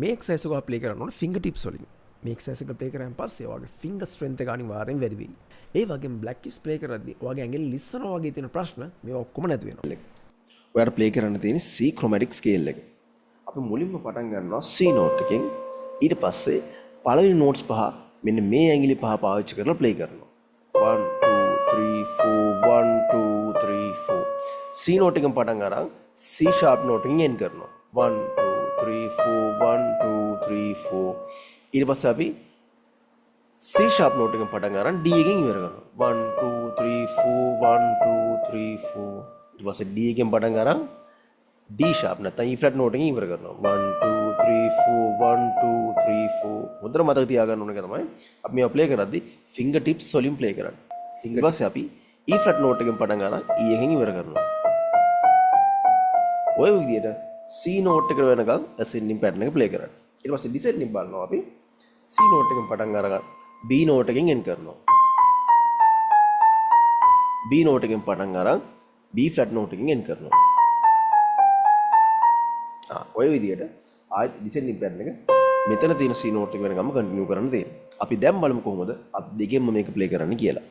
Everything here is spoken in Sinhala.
මේ එක්සර්සයිස් එක ප්ලේ කරන්න ඕනේ ෆින්ගර් ටිප්ස් වලින්. මේ එක්සර්සයිස් එක ප්ලේ කරාන් පස්සේ ඔයාගේ ෆින්ගර් ස්ට්‍රෙන්ත් එක අනිවාර්යෙන් වැඩි වෙයි. ඒ වගේම බ්ලැක් කිස් ප්ලේ කරද්දී ඔයාගේ ඇඟිලි ලිස්සනවා වගේ තියෙන ප්‍රශ්න මේවා ඔක්කොම නැති වෙනවා. ඔයාට ප්ලේ කරන්න තියෙන C chromatic scale එක. අපි මුලින්ම පටන් ගන්නවා C note එකෙන්. ඊට පස්සේ පළවෙනි notes පහ මෙන්න මේ ඇඟිලි පහ පාවිච්චි කරලා ප්ලේ කරනවා. 1 2 3 4 1 2 3 4. C note එකෙන් පටන් අරන් C sharp note එකෙන් end කරනවා. 1 2 3 4 1 2 3 4. ඊට පස්සේ අපි C sharp note එකෙන් පටන් අරන් D එකෙන් ඉවර කරනවා. 1 2 3 4 1 2 3 4. ඊට පස්සේ D එකෙන් පටන් අරන් D sharp නැත්නම් E flat note එකෙන් ඉවර කරනවා. 1 2 3 4 1 2 3 4. හොඳට මතක තියාගන්න ඕන එක තමයි අපි මේවා ප්ලේ කරද්දී finger tips වලින් ප්ලේ කරන්නේ. ඊට පස්සේ අපි E flat note එකෙන් පටන් අරන් E එකෙන් ඉවර කරනවා. ඔය විදිහට C note එකට වෙනකන් ascending pattern එක play කරන්න. ඊට පස්සේ descending බලනවා අපි C note එකෙන් පටන් අරගෙන B note එකෙන් end කරනවා. B note එකෙන් පටන් අරන් B flat note එකෙන් end කරනවා. ඔය විදිහට ආයෙත් descending pattern එක මෙතන තියෙන C note එක වෙනකම්ම continue කරන්න තියෙනවා. අපි දැන් බලමු කොහොමද අත් දෙකෙන්ම මේක play කරන්න කියලා.